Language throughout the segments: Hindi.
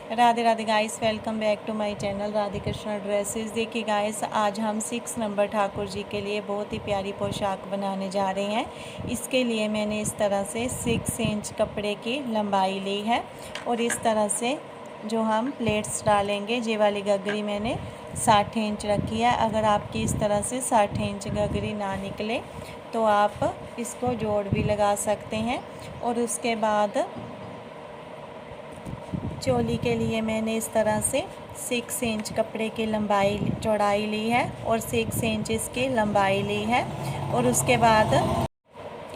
Radhe Radhe guys, welcome back to my channel Radhe Krishna dresses. देखिए गाइस, आज हम 6 नंबर ठाकुर जी के लिए बहुत ही प्यारी पोशाक बनाने जा रहे हैं। इसके लिए मैंने इस तरह से 6 इंच कपड़े की लंबाई ली है और इस तरह से जो हम प्लेट्स डालेंगे, ये वाली गगरी मैंने 60 इंच रखी है। अगर आपकी इस तरह से 60 इंच गगरी ना निकले तो आप इसको जोड़ भी लगा सकते हैं। और उसके बाद चोली के लिए मैंने इस तरह से 6 इंच कपड़े की लंबाई चौड़ाई ली है और 6 इंच इसकी लंबाई ली है। और उसके बाद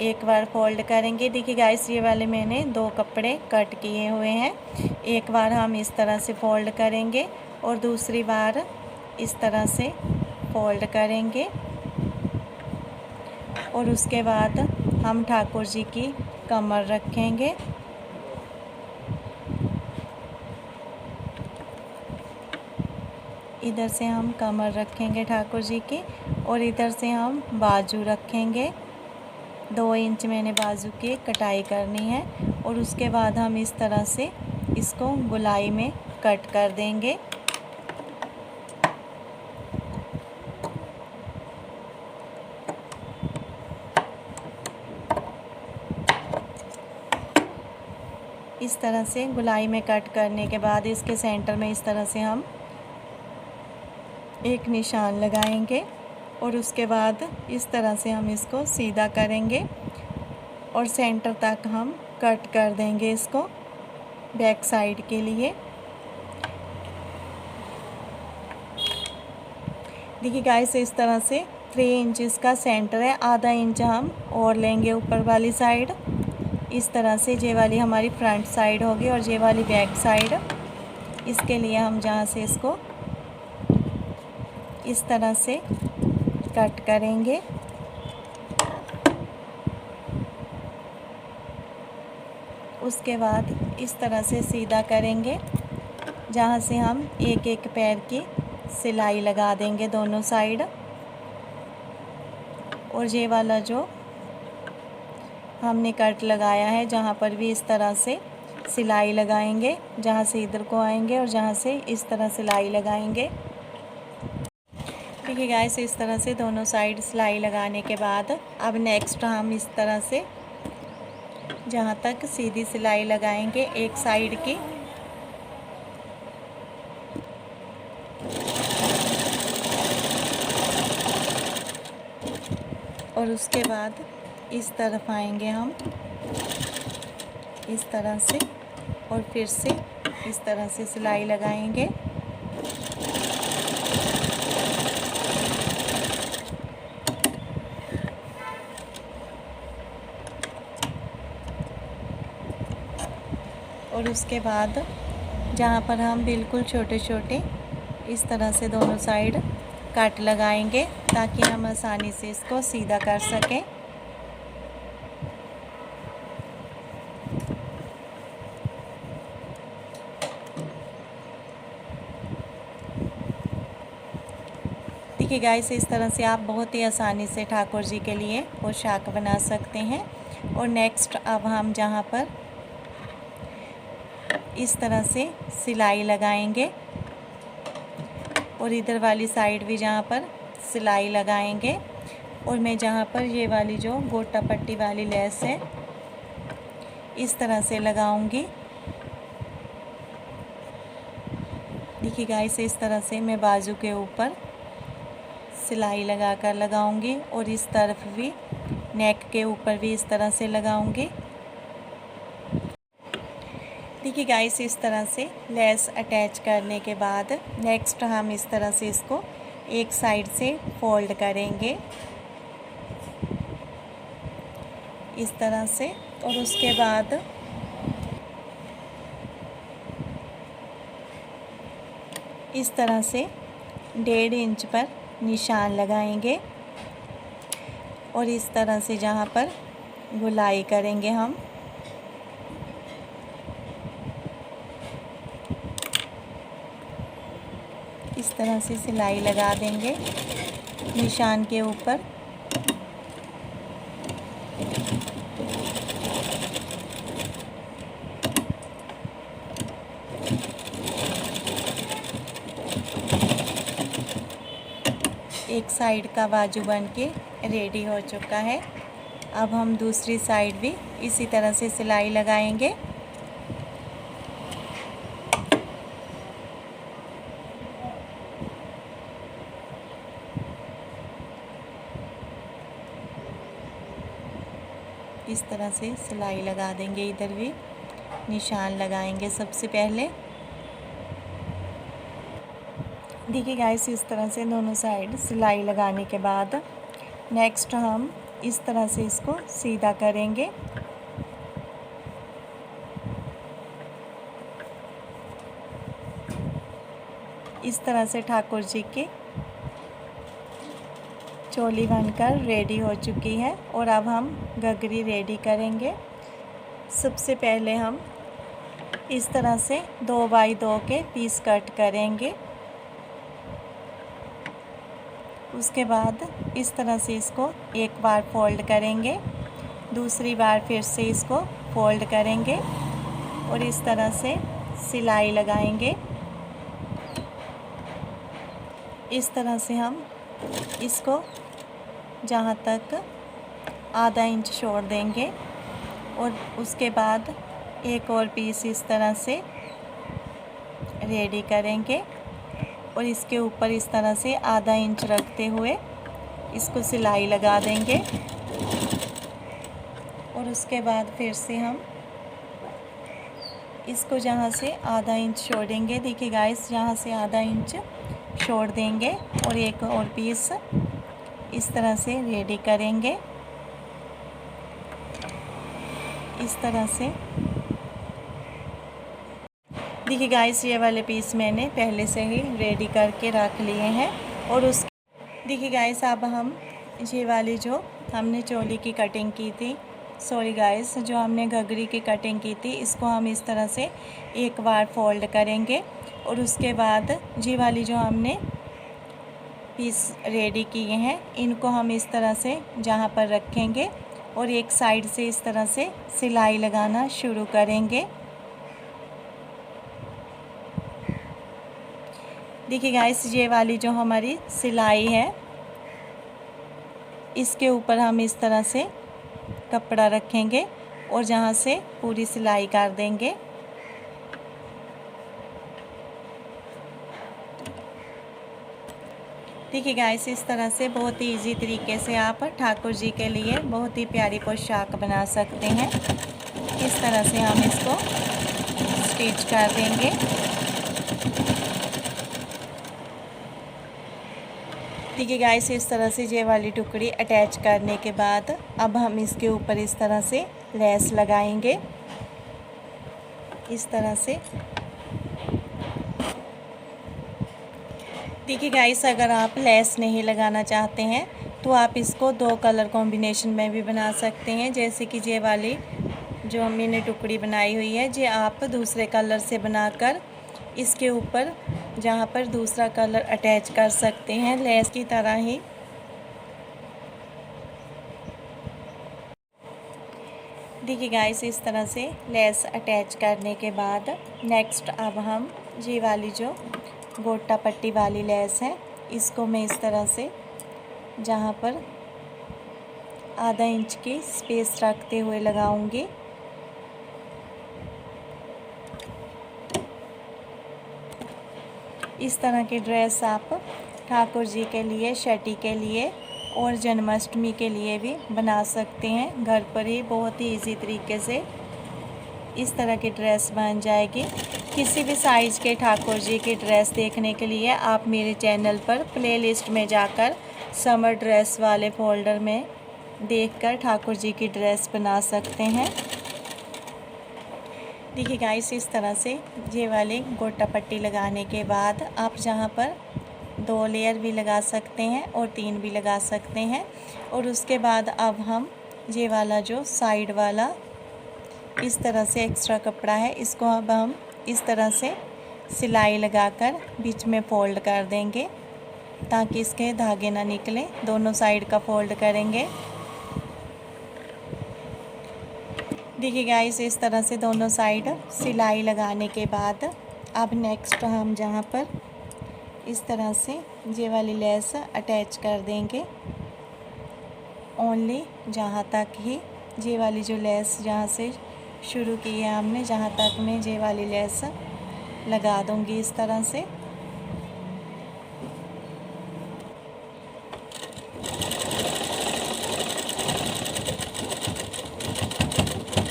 एक बार फोल्ड करेंगे। देखिए गाइस, ये वाले मैंने 2 कपड़े कट किए हुए हैं। एक बार हम इस तरह से फोल्ड करेंगे और दूसरी बार इस तरह से फोल्ड करेंगे। और उसके बाद हम ठाकुर जी की कमर रखेंगे। इधर से हम कमर रखेंगे ठाकुर जी की और इधर से हम बाजू रखेंगे। 2 इंच मैंने बाजू की कटाई करनी है और उसके बाद हम इस तरह से इसको गोलाई में कट कर देंगे। इस तरह से गोलाई में कट करने के बाद इसके सेंटर में इस तरह से हम एक निशान लगाएंगे और उसके बाद इस तरह से हम इसको सीधा करेंगे और सेंटर तक हम कट कर देंगे इसको बैक साइड के लिए। देखिए गाइस, इस तरह से 3 इंच इसका सेंटर है। आधा इंच हम और लेंगे ऊपर वाली साइड। इस तरह से ये वाली हमारी फ्रंट साइड होगी और ये वाली बैक साइड। इसके लिए हम जहाँ से इसको इस तरह से कट करेंगे। उसके बाद इस तरह से सीधा करेंगे, जहाँ से हम एक एक पैर की सिलाई लगा देंगे दोनों साइड। और ये वाला जो हमने कट लगाया है, जहाँ पर भी इस तरह से सिलाई लगाएंगे, जहाँ से इधर को आएंगे और जहाँ से इस तरह सिलाई लगाएंगे। ठीक है गाइस, इस तरह से दोनों साइड सिलाई लगाने के बाद अब नेक्स्ट हम इस तरह से जहाँ तक सीधी सिलाई लगाएंगे एक साइड की, और उसके बाद इस तरफ आएंगे हम इस तरह से और फिर से इस तरह से सिलाई लगाएंगे। और उसके बाद जहाँ पर हम बिल्कुल छोटे छोटे इस तरह से दोनों साइड कट लगाएंगे ताकि हम आसानी से इसको सीधा कर सकें। देखिए गाइस, इस तरह से आप बहुत ही आसानी से ठाकुर जी के लिए पोशाक बना सकते हैं। और नेक्स्ट अब हम जहाँ पर इस तरह से सिलाई लगाएंगे और इधर वाली साइड भी जहाँ पर सिलाई लगाएंगे। और मैं जहाँ पर ये वाली जो गोटा पट्टी वाली लेस है इस तरह से लगाऊंगी। देखिए गाइस, इस तरह से मैं बाजू के ऊपर सिलाई लगाकर लगाऊंगी और इस तरफ भी नेक के ऊपर भी इस तरह से लगाऊंगी। देखिए गाइस, इस तरह से लेस अटैच करने के बाद नेक्स्ट हम इस तरह से इसको एक साइड से फोल्ड करेंगे इस तरह से। और उसके बाद इस तरह से 1.5 इंच पर निशान लगाएंगे और इस तरह से जहाँ पर गोलाई करेंगे हम इस तरह से सिलाई लगा देंगे निशान के ऊपर। एक साइड का बाजू बन के रेडी हो चुका है। अब हम दूसरी साइड भी इसी तरह से सिलाई लगाएंगे। इस तरह से सिलाई लगा देंगे, इधर भी निशान लगाएंगे सबसे पहले। देखिए गाइस, इस तरह से दोनों साइड सिलाई लगाने के बाद नेक्स्ट हम इस तरह से इसको सीधा करेंगे। इस तरह से ठाकुर जी की चोली बनकर रेडी हो चुकी है और अब हम घघरी रेडी करेंगे। सबसे पहले हम इस तरह से 2 बाई 2 के पीस कट करेंगे। उसके बाद इस तरह से इसको एक बार फोल्ड करेंगे, दूसरी बार फिर से इसको फोल्ड करेंगे और इस तरह से सिलाई लगाएंगे। इस तरह से हम इसको जहाँ तक आधा इंच छोड़ देंगे और उसके बाद एक और पीस इस तरह से रेडी करेंगे और इसके ऊपर इस तरह से आधा इंच रखते हुए इसको सिलाई लगा देंगे। और उसके बाद फिर से हम इसको जहाँ से आधा इंच छोड़ेंगे, देखिए गाइस, यहाँ से आधा इंच छोड़ देंगे और एक और पीस इस तरह से रेडी करेंगे। इस तरह से देखिए गाइस, ये वाले पीस मैंने पहले से ही रेडी करके रख लिए हैं। और उस देखिए गाइस, अब हम ये वाली जो हमने चोली की कटिंग की थी, सॉरी गाइस, जो हमने घघरी की कटिंग की थी, इसको हम इस तरह से एक बार फोल्ड करेंगे और उसके बाद ये वाली जो हमने पीस रेडी किए हैं, इनको हम इस तरह से जहाँ पर रखेंगे और एक साइड से इस तरह से सिलाई लगाना शुरू करेंगे। देखिए गाइस, ये वाली जो हमारी सिलाई है, इसके ऊपर हम इस तरह से कपड़ा रखेंगे और जहाँ से पूरी सिलाई कर देंगे। देखिए गाइस, इस तरह से बहुत ही इजी तरीके से आप ठाकुर जी के लिए बहुत ही प्यारी पोशाक बना सकते हैं। इस तरह से हम इसको स्टिच कर देंगे। देखिए गाइस, इस तरह से ये वाली टुकड़ी अटैच करने के बाद अब हम इसके ऊपर इस तरह से लेस लगाएंगे। इस तरह से देखिए गाइस, अगर आप लेस नहीं लगाना चाहते हैं तो आप इसको 2 कलर कॉम्बिनेशन में भी बना सकते हैं। जैसे कि ये वाली जो मैंने टुकड़ी बनाई हुई है, ये आप दूसरे कलर से बनाकर इसके ऊपर जहाँ पर दूसरा कलर अटैच कर सकते हैं लेस की तरह ही। देखिए गाइस, इस तरह से लेस अटैच करने के बाद नेक्स्ट अब हम ये वाली जो गोटा पट्टी वाली लेस है, इसको मैं इस तरह से जहाँ पर आधा इंच की स्पेस रखते हुए लगाऊंगी। इस तरह की ड्रेस आप ठाकुर जी के लिए, छठी के लिए और जन्माष्टमी के लिए भी बना सकते हैं। घर पर ही बहुत ही इजी तरीके से इस तरह की ड्रेस बन जाएगी। किसी भी साइज़ के ठाकुर जी की ड्रेस देखने के लिए आप मेरे चैनल पर प्लेलिस्ट में जाकर समर ड्रेस वाले फोल्डर में देखकर ठाकुर जी की ड्रेस बना सकते हैं। देखिए गाइस, इस तरह से ये वाली गोटा पट्टी लगाने के बाद आप जहाँ पर 2 लेयर भी लगा सकते हैं और 3 भी लगा सकते हैं। और उसके बाद अब हम ये वाला जो साइड वाला इस तरह से एक्स्ट्रा कपड़ा है, इसको अब हम इस तरह से सिलाई लगाकर बीच में फ़ोल्ड कर देंगे ताकि इसके धागे ना निकलें। दोनों साइड का फ़ोल्ड करेंगे। देखिए गाइस, इस तरह से दोनों साइड सिलाई लगाने के बाद अब नेक्स्ट हम जहाँ पर इस तरह से ये वाली लेस अटैच कर देंगे। ओनली जहाँ तक ही ये वाली जो लेस जहाँ से शुरू की है हमने, जहाँ तक मैं ये वाली लेस लगा दूँगी इस तरह से।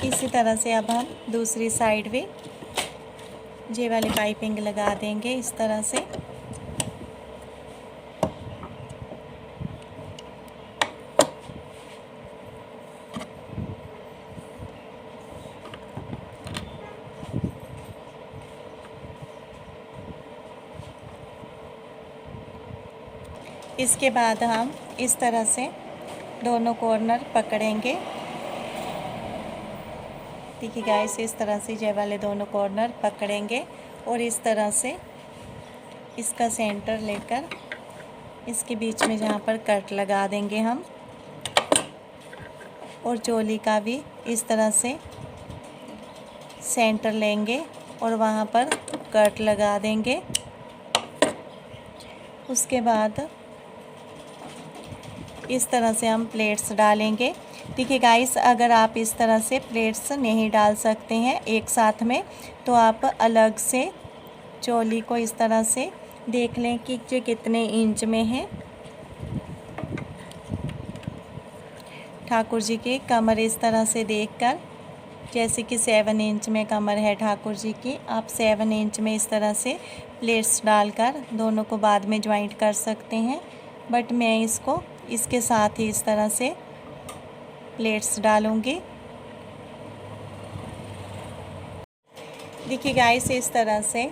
इसी तरह से अब हम दूसरी साइड भी ये वाली पाइपिंग लगा देंगे इस तरह से। इसके बाद हम इस तरह से दोनों कॉर्नर पकड़ेंगे। देखिए गाइस, इस तरह से ये वाले दोनों कॉर्नर पकड़ेंगे और इस तरह से इसका सेंटर लेकर इसके बीच में जहाँ पर कट लगा देंगे हम। और चोली का भी इस तरह से सेंटर लेंगे और वहाँ पर कट लगा देंगे। उसके बाद इस तरह से हम प्लेट्स डालेंगे। देखिए गाइस, अगर आप इस तरह से प्लेट्स नहीं डाल सकते हैं एक साथ में, तो आप अलग से चोली को इस तरह से देख लें कि ये कितने इंच में है। ठाकुर जी की कमर इस तरह से देखकर, जैसे कि 7 इंच में कमर है ठाकुर जी की, आप 7 इंच में इस तरह से प्लेट्स डालकर दोनों को बाद में ज्वाइंट कर सकते हैं। बट मैं इसको इसके साथ ही इस तरह से प्लेट्स डालूंगी। देखिए गाइस, इस तरह से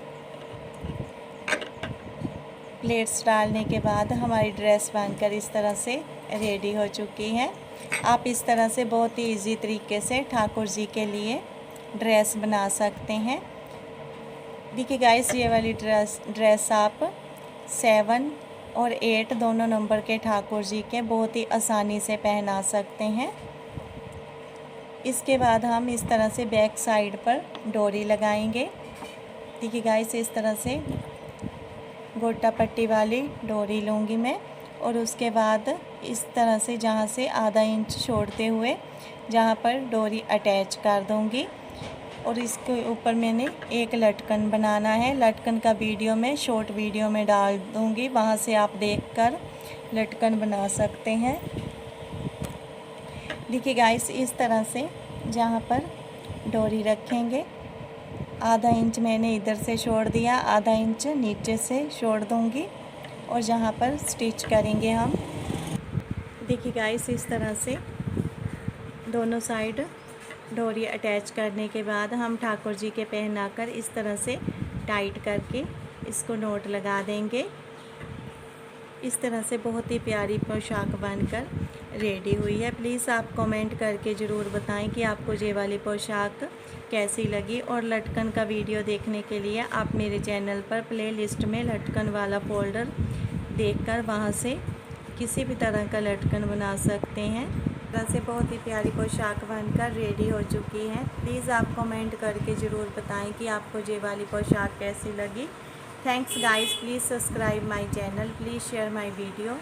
प्लेट्स डालने के बाद हमारी ड्रेस बनकर इस तरह से रेडी हो चुकी है। आप इस तरह से बहुत ही इजी तरीके से ठाकुर जी के लिए ड्रेस बना सकते हैं। देखिए गाइस, ये वाली ड्रेस आप 7 और 8 दोनों नंबर के ठाकुर जी के बहुत ही आसानी से पहना सकते हैं। इसके बाद हम इस तरह से बैक साइड पर डोरी लगाएंगे। देखिए गाइस, इस तरह से गोटा पट्टी वाली डोरी लूँगी मैं और उसके बाद इस तरह से जहाँ से आधा इंच छोड़ते हुए जहाँ पर डोरी अटैच कर दूँगी। और इसके ऊपर मैंने एक लटकन बनाना है। लटकन का वीडियो मैं शॉर्ट वीडियो में डाल दूँगी, वहाँ से आप देखकर लटकन बना सकते हैं। देखिए गाइस, इस तरह से जहाँ पर डोरी रखेंगे, आधा इंच मैंने इधर से छोड़ दिया, आधा इंच नीचे से छोड़ दूँगी और जहाँ पर स्टिच करेंगे हम। देखिए गाइस, इस तरह से दोनों साइड डोरी अटैच करने के बाद हम ठाकुर जी के पहनाकर इस तरह से टाइट करके इसको नोट लगा देंगे। इस तरह से बहुत ही प्यारी पोशाक बनकर रेडी हुई है। प्लीज़ आप कमेंट करके ज़रूर बताएं कि आपको ये वाली पोशाक कैसी लगी। और लटकन का वीडियो देखने के लिए आप मेरे चैनल पर प्लेलिस्ट में लटकन वाला फोल्डर देखकर वहां से किसी भी तरह का लटकन बना सकते हैं। इस तरह से बहुत ही प्यारी पोशाक बनकर रेडी हो चुकी है। प्लीज़ आप कमेंट करके ज़रूर बताएं कि आपको ये वाली पोशाक कैसी लगी। Thanks guys, please subscribe my channel, please share my video.